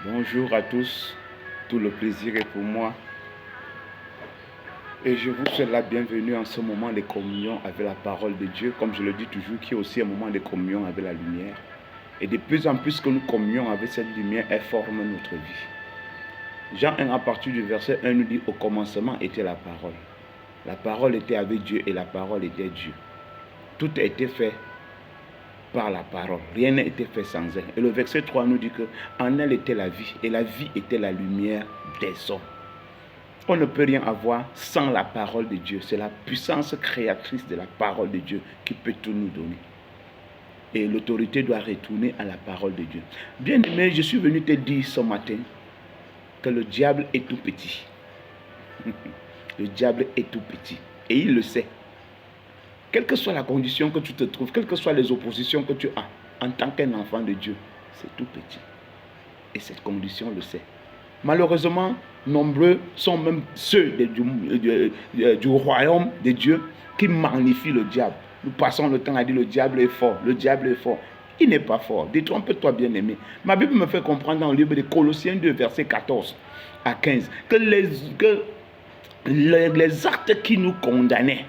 Bonjour à tous, tout le plaisir est pour moi et je vous souhaite la bienvenue en ce moment de communion avec la parole de Dieu, comme je le dis toujours, qui est aussi un moment de communion avec la lumière. Et de plus en plus que nous communions avec cette lumière, elle forme notre vie. Jean 1 à partir du verset 1 nous dit: au commencement était la parole. La parole était avec Dieu et la parole était Dieu. Tout a été fait par la parole. Rien n'a été fait sans elle. Et le verset 3 nous dit que en elle était la vie et la vie était la lumière des hommes. On ne peut rien avoir sans la parole de Dieu. C'est la puissance créatrice de la parole de Dieu qui peut tout nous donner. Et l'autorité doit retourner à la parole de Dieu. Bien-aimé, je suis venu te dire ce matin que le diable est tout petit. Le diable est tout petit. Et il le sait. Quelle que soit la condition que tu te trouves, quelles que soient les oppositions que tu as, en tant qu'un enfant de Dieu, c'est tout petit. Et cette condition le sait. Malheureusement, nombreux sont même ceux du royaume de Dieu qui magnifient le diable. Nous passons le temps à dire: le diable est fort, le diable est fort. Il n'est pas fort. Détrompe-toi, bien-aimé. Ma Bible me fait comprendre dans le livre de Colossiens 2, verset 14 à 15, que les actes qui nous condamnaient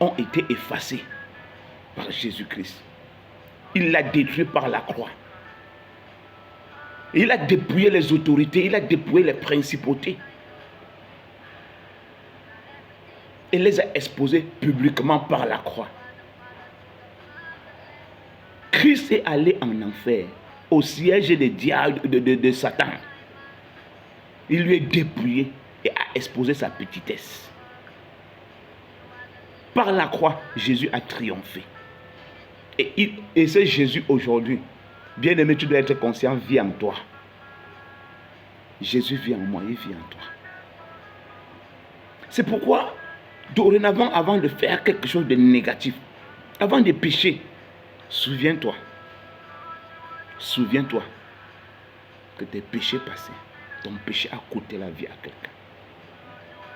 ont été effacés par Jésus-Christ. Il l'a détruit par la croix. Il a dépouillé les autorités, il a dépouillé les principautés. Il les a exposés publiquement par la croix. Christ est allé en enfer, au siège des diables de Satan. Il lui est dépouillé et a exposé sa petitesse. Par la croix, Jésus a triomphé. Et c'est Jésus aujourd'hui. Bien-aimé, tu dois être conscient, vit en toi. Jésus vit en moi, il vit en toi. C'est pourquoi, dorénavant, avant de faire quelque chose de négatif, avant de pécher, souviens-toi que tes péchés passés, ton péché a coûté la vie à quelqu'un.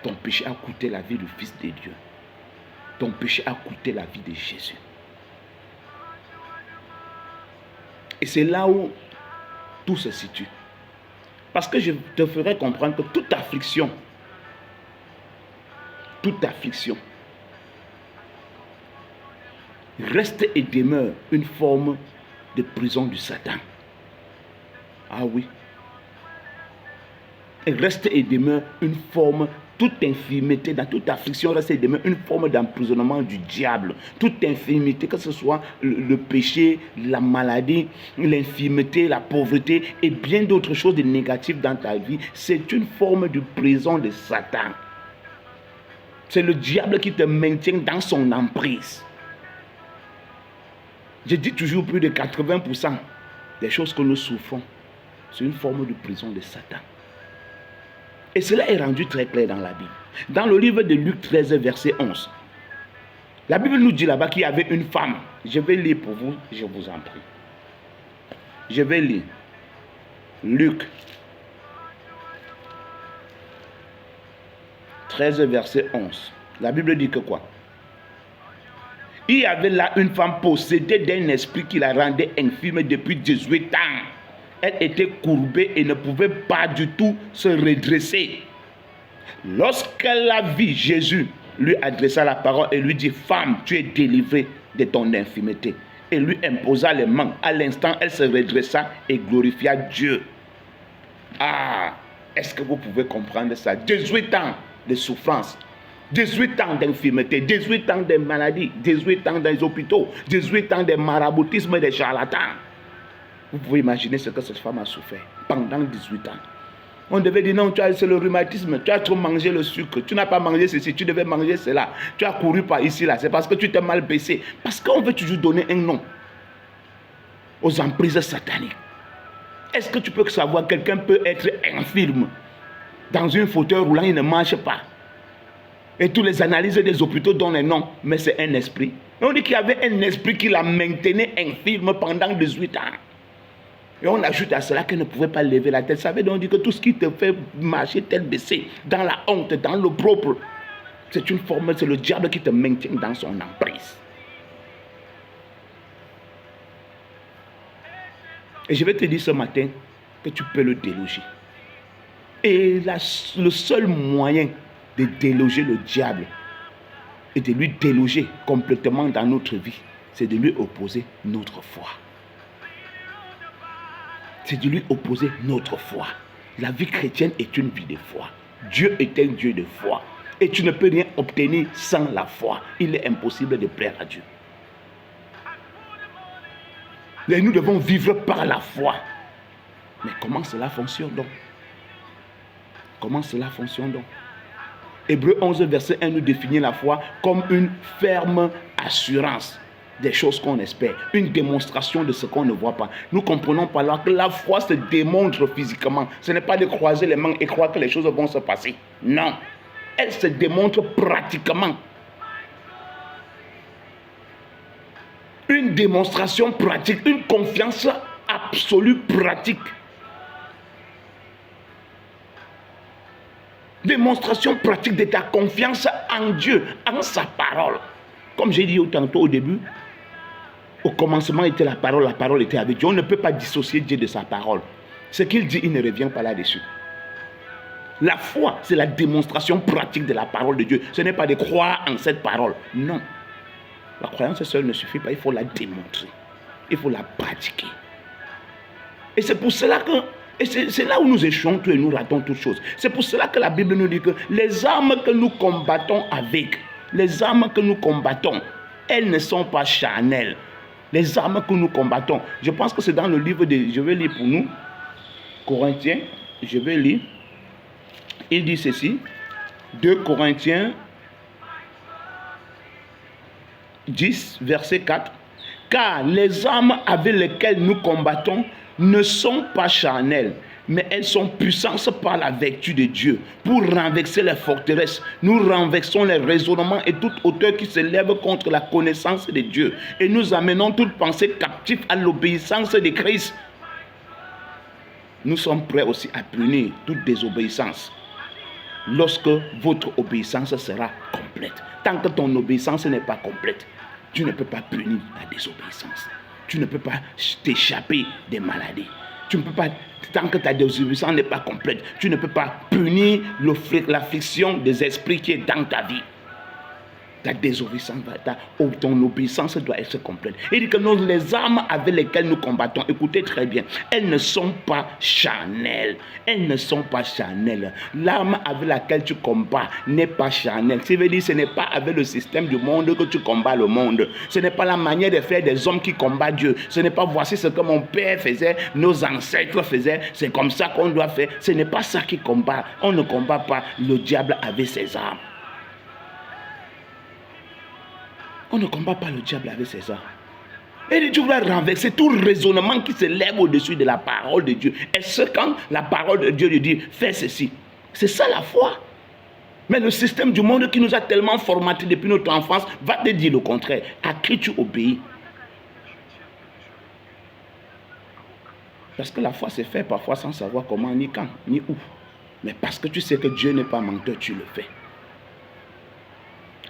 Ton péché a coûté la vie du Fils de Dieu. Ton péché a coûté la vie de Jésus. Et c'est là où tout se situe. Parce que je te ferai comprendre que toute affliction reste et demeure une forme de prison du Satan. Ah oui. Elle reste et demeure une forme, toute infirmité, dans toute affliction reste et demeure une forme d'emprisonnement du diable. Toute infirmité, que ce soit le péché, la maladie, l'infirmité, la pauvreté et bien d'autres choses de négatives dans ta vie, c'est une forme de prison de Satan. C'est le diable qui te maintient dans son emprise. Je dis toujours, plus de 80% des choses que nous souffrons, c'est une forme de prison de Satan. Et cela est rendu très clair dans la Bible. Dans le livre de Luc 13, verset 11, la Bible nous dit là-bas qu'il y avait une femme. Je vais lire pour vous, je vous en prie. Je vais lire. Luc 13, verset 11. La Bible dit que quoi? Il y avait là une femme possédée d'un esprit qui la rendait infirme depuis 18 ans. Elle était courbée et ne pouvait pas du tout se redresser. Lorsqu'elle a vu, Jésus lui adressa la parole et lui dit: femme, tu es délivrée de ton infirmité. Et lui imposa les mains. À l'instant, elle se redressa et glorifia Dieu. Ah, est-ce que vous pouvez comprendre ça? 18 ans de souffrance, 18 ans d'infirmité, 18 ans de maladie, 18 ans dans les hôpitaux, 18 ans de maraboutisme et de charlatans. Vous pouvez imaginer ce que cette femme a souffert pendant 18 ans. On devait dire: non, c'est le rhumatisme, tu as trop mangé le sucre, tu n'as pas mangé ceci, tu devais manger cela, tu as couru par ici, là, c'est parce que tu t'es mal baissé. Parce qu'on veut toujours donner un nom aux emprises sataniques. Est-ce que tu peux savoir que quelqu'un peut être infirme dans un fauteuil roulant, il ne marche pas? Et tous les analyses des hôpitaux donnent un nom, mais c'est un esprit. Et on dit qu'il y avait un esprit qui la maintenait infirme pendant 18 ans. Et on ajoute à cela qu'elle ne pouvait pas lever la tête. Ça veut donc dire que tout ce qui te fait marcher tête baissée, dans la honte, dans le propre, c'est une forme, c'est le diable qui te maintient dans son emprise. Et je vais te dire ce matin que tu peux le déloger. Et le seul moyen de déloger le diable et de lui déloger complètement dans notre vie, c'est de lui opposer notre foi. C'est de lui opposer notre foi. La vie chrétienne est une vie de foi. Dieu est un Dieu de foi. Et tu ne peux rien obtenir sans la foi. Il est impossible de plaire à Dieu. Et nous devons vivre par la foi. Mais comment cela fonctionne donc? Comment cela fonctionne donc? Hébreux 11, verset 1 nous définit la foi comme une ferme assurance des choses qu'on espère, une démonstration de ce qu'on ne voit pas. Nous comprenons par là que la foi se démontre physiquement. Ce n'est pas de croiser les mains et croire que les choses vont se passer. Non, elle se démontre pratiquement. Une démonstration pratique, une confiance absolue pratique. Démonstration pratique de ta confiance en Dieu, en sa parole. Comme j'ai dit tantôt au début, au commencement était la parole était avec Dieu. On ne peut pas dissocier Dieu de sa parole. Ce qu'il dit, il ne revient pas là-dessus. La foi, c'est la démonstration pratique de la parole de Dieu. Ce n'est pas de croire en cette parole. Non. La croyance seule ne suffit pas, il faut la démontrer. Il faut la pratiquer. Et c'est pour cela que, et c'est là où nous échouons tout et nous ratons toutes choses. C'est pour cela que la Bible nous dit que les armes que nous combattons avec, les armes que nous combattons, elles ne sont pas charnelles. Les armes que nous combattons, je pense que c'est dans le livre de, je vais lire pour nous, Corinthiens, je vais lire. Il dit ceci, 2 Corinthiens 10, verset 4. Car les armes avec lesquelles nous combattons ne sont pas charnelles, mais elles sont puissantes par la vertu de Dieu pour renverser les forteresses. Nous renversons les raisonnements et toute hauteur qui se lève contre la connaissance de Dieu. Et nous amenons toute pensée captive à l'obéissance de Christ. Nous sommes prêts aussi à punir toute désobéissance lorsque votre obéissance sera complète. Tant que ton obéissance n'est pas complète, tu ne peux pas punir la désobéissance. Tu ne peux pas t'échapper des maladies. Tu ne peux pas, tant que ta désobéissance n'est pas complète, tu ne peux pas punir l'affliction des esprits qui est dans ta vie. Ta désobéissance, ton obéissance doit être complète. Il dit que les armes avec lesquelles nous combattons, écoutez très bien, elles ne sont pas charnelles. Elles ne sont pas charnelles. L'arme avec laquelle tu combats n'est pas charnelle. Ça veut dire ce n'est pas avec le système du monde que tu combats le monde. Ce n'est pas la manière de faire des hommes qui combattent Dieu. Ce n'est pas voici ce que mon père faisait, nos ancêtres faisaient, c'est comme ça qu'on doit faire. Ce n'est pas ça qui combat. On ne combat pas le diable avec ses armes. On ne combat pas le diable avec ses armes. Et Dieu va renverser tout raisonnement qui se lève au-dessus de la parole de Dieu. Et ce quand la parole de Dieu lui dit, fais ceci. C'est ça la foi. Mais le système du monde qui nous a tellement formaté depuis notre enfance va te dire le contraire. À qui tu obéis? Parce que la foi se fait parfois sans savoir comment, ni quand, ni où. Mais parce que tu sais que Dieu n'est pas menteur, tu le fais.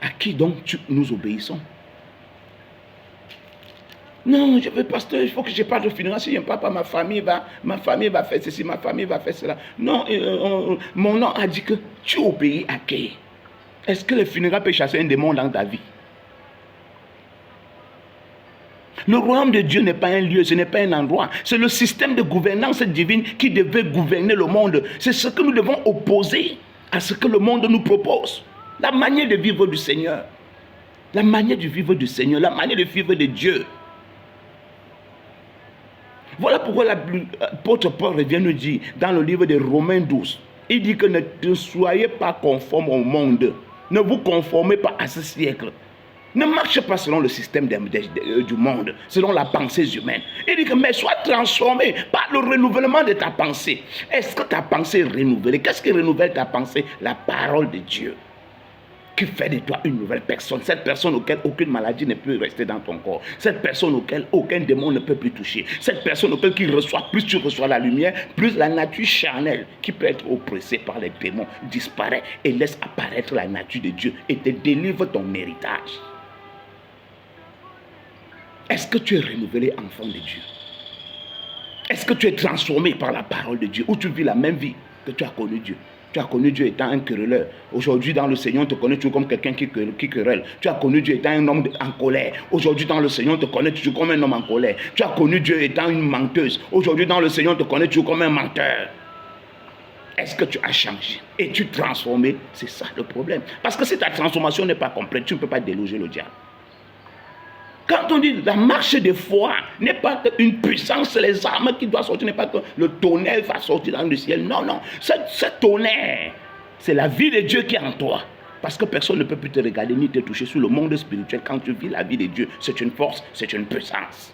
À qui donc nous obéissons? Non, je veux pasteur, il faut que je parle de finances. Si je papa, ma famille va faire ceci, ma famille va faire cela. Non, mon nom a dit que tu obéis à qui? Est-ce que le funéraire peut chasser un démon dans ta vie? Le royaume de Dieu n'est pas un lieu, ce n'est pas un endroit. C'est le système de gouvernance divine qui devait gouverner le monde. C'est ce que nous devons opposer à ce que le monde nous propose. La manière de vivre du Seigneur. La manière de vivre du Seigneur, la manière de vivre de Dieu. Voilà pourquoi l'apôtre Paul revient nous dire dans le livre de Romains 12. Il dit que ne soyez pas conformes au monde. Ne vous conformez pas à ce siècle. Ne marchez pas selon le système du monde, selon la pensée humaine. Il dit que mais sois transformé par le renouvellement de ta pensée. Est-ce que ta pensée est renouvelée? Qu'est-ce qui renouvelle ta pensée? La parole de Dieu. Qui fait de toi une nouvelle personne. Cette personne auquel aucune maladie ne peut rester dans ton corps. Cette personne auquel aucun démon ne peut plus toucher. Cette personne auquel qui reçoit, plus tu reçois la lumière, plus la nature charnelle qui peut être oppressée par les démons disparaît et laisse apparaître la nature de Dieu et te délivre ton héritage. Est-ce que tu es renouvelé enfant de Dieu? Est-ce que tu es transformé par la parole de Dieu ou tu vis la même vie que tu as connu Dieu? Tu as connu Dieu étant un querelleur. Aujourd'hui, dans le Seigneur, on te connaît toujours comme quelqu'un qui querelle. Tu as connu Dieu étant un homme en colère. Aujourd'hui, dans le Seigneur, on te connaît toujours comme un homme en colère. Tu as connu Dieu étant une menteuse. Aujourd'hui, dans le Seigneur, on te connaît toujours comme un menteur. Est-ce que tu as changé? Es-tu transformé? C'est ça le problème. Parce que si ta transformation n'est pas complète, tu ne peux pas déloger le diable. Quand on dit la marche de foi n'est pas une puissance, les armes qui doivent sortir, n'est pas que le tonnerre va sortir dans le ciel. Non, non. Ce tonnerre, c'est la vie de Dieu qui est en toi. Parce que personne ne peut plus te regarder ni te toucher sur le monde spirituel. Quand tu vis la vie de Dieu, c'est une force, c'est une puissance.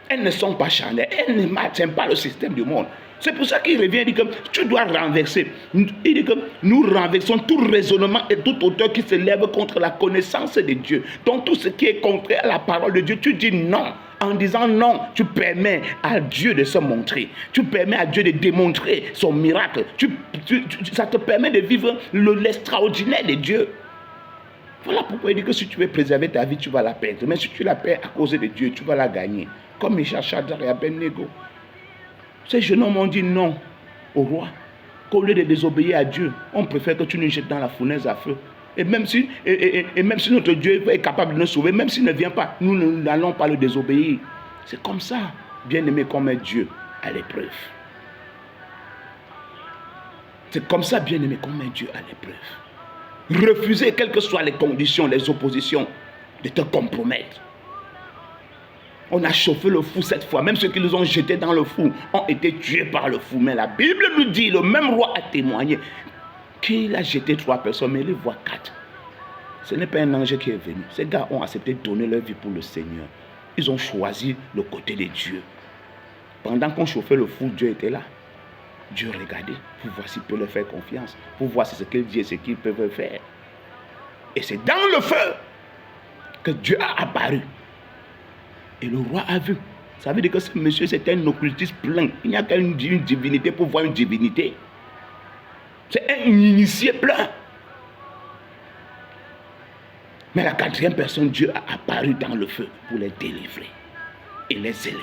Elles ne sont pas charnelles, elles ne maintiennent pas le système du monde. C'est pour ça qu'il revient et dit que tu dois renverser. Il dit que nous renversons tout raisonnement et toute auteur qui se lève contre la connaissance de Dieu. Donc tout ce qui est contraire à la parole de Dieu, tu dis non. En disant non, tu permets à Dieu de se montrer. Tu permets à Dieu de démontrer son miracle. Ça te permet de vivre l'extraordinaire de Dieu. Voilà pourquoi il dit que si tu veux préserver ta vie, tu vas la perdre. Mais si tu la perds à cause de Dieu, tu vas la gagner. Comme Meshach, Shadrach et Abednego. Ces jeunes hommes ont dit non au roi. Qu'au lieu de désobéir à Dieu, on préfère que tu nous jettes dans la fournaise à feu. Et même si notre Dieu est capable de nous sauver, même s'il ne vient pas, nous n'allons pas le désobéir. C'est comme ça, bien-aimé, qu'on met Dieu à l'épreuve. C'est comme ça, bien-aimé, qu'on met Dieu à l'épreuve. Refuser, quelles que soient les conditions, les oppositions, de te compromettre. On a chauffé le fou cette fois. Même ceux qui nous ont jetés dans le fou ont été tués par le fou. Mais la Bible nous dit, le même roi a témoigné qu'il a jeté 3 personnes, mais il voit 4. Ce n'est pas un ange qui est venu. Ces gars ont accepté de donner leur vie pour le Seigneur. Ils ont choisi le côté de Dieu. Pendant qu'on chauffait le fou, Dieu était là. Dieu regardait pour voir s'il peut leur faire confiance, pour voir si ce qu'il dit et ce qu'ils peuvent faire. Et c'est dans le feu que Dieu a apparu. Et le roi a vu. Ça veut dire que ce monsieur, c'était un occultiste plein. Il n'y a qu'une divinité pour voir une divinité. C'est un initié plein. Mais la 4e personne, Dieu a apparu dans le feu pour les délivrer et les élever.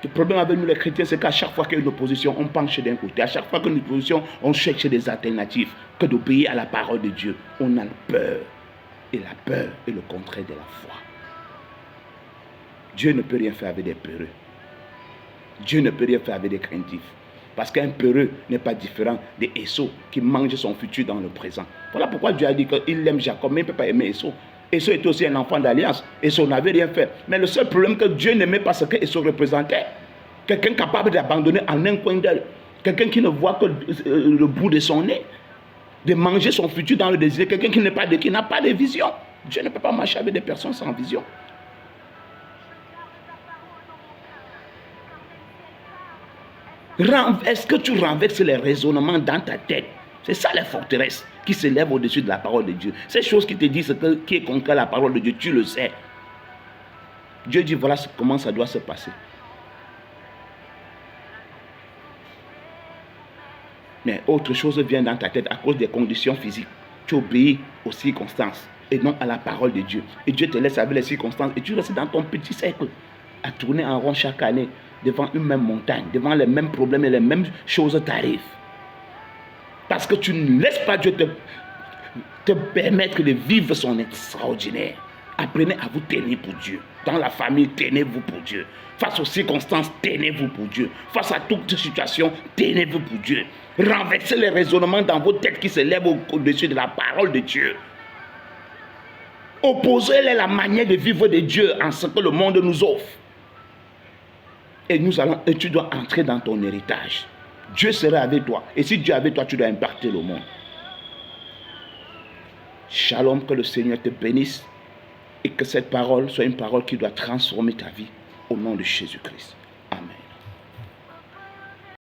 Le problème avec nous les chrétiens, c'est qu'à chaque fois qu'il y a une opposition, on penche d'un côté. À chaque fois qu'il y a une opposition, on cherche des alternatives que d'obéir à la parole de Dieu. On a peur. Et la peur est le contraire de la foi. Dieu ne peut rien faire avec des peureux. Dieu ne peut rien faire avec des craintifs. Parce qu'un peureux n'est pas différent d'Esau qui mange son futur dans le présent. Voilà pourquoi Dieu a dit qu'il aime Jacob, mais il ne peut pas aimer Esau. Esau était aussi un enfant d'alliance. Esau n'avait rien fait. Mais le seul problème, que Dieu n'aimait pas ce que Esau représentait. Quelqu'un capable d'abandonner en un coin d'œil. Quelqu'un qui ne voit que le bout de son nez. De manger son futur dans le désir. Quelqu'un qui n'a pas de vision. Dieu ne peut pas marcher avec des personnes sans vision. Est-ce que tu renverses les raisonnements dans ta tête? C'est ça les forteresses qui s'élèvent au-dessus de la parole de Dieu. Ces choses qui te disent qui est contre la parole de Dieu, tu le sais. Dieu dit voilà comment ça doit se passer. Mais autre chose vient dans ta tête à cause des conditions physiques. Tu obéis aux circonstances et non à la parole de Dieu. Et Dieu te laisse avec les circonstances et tu restes dans ton petit cercle à tourner en rond chaque année. Devant une même montagne, devant les mêmes problèmes et les mêmes choses t'arrivent. Parce que tu ne laisses pas Dieu te permettre de vivre son extraordinaire. Apprenez à vous tenir pour Dieu. Dans la famille, tenez-vous pour Dieu. Face aux circonstances, tenez-vous pour Dieu. Face à toute situation, tenez-vous pour Dieu. Renversez les raisonnements dans vos têtes qui se lèvent au-dessus de la parole de Dieu. Opposez-les la manière de vivre de Dieu en ce que le monde nous offre. Et tu dois entrer dans ton héritage. Dieu sera avec toi. Et si Dieu est avec toi, tu dois impacter le monde. Shalom, que le Seigneur te bénisse. Et que cette parole soit une parole qui doit transformer ta vie. Au nom de Jésus-Christ.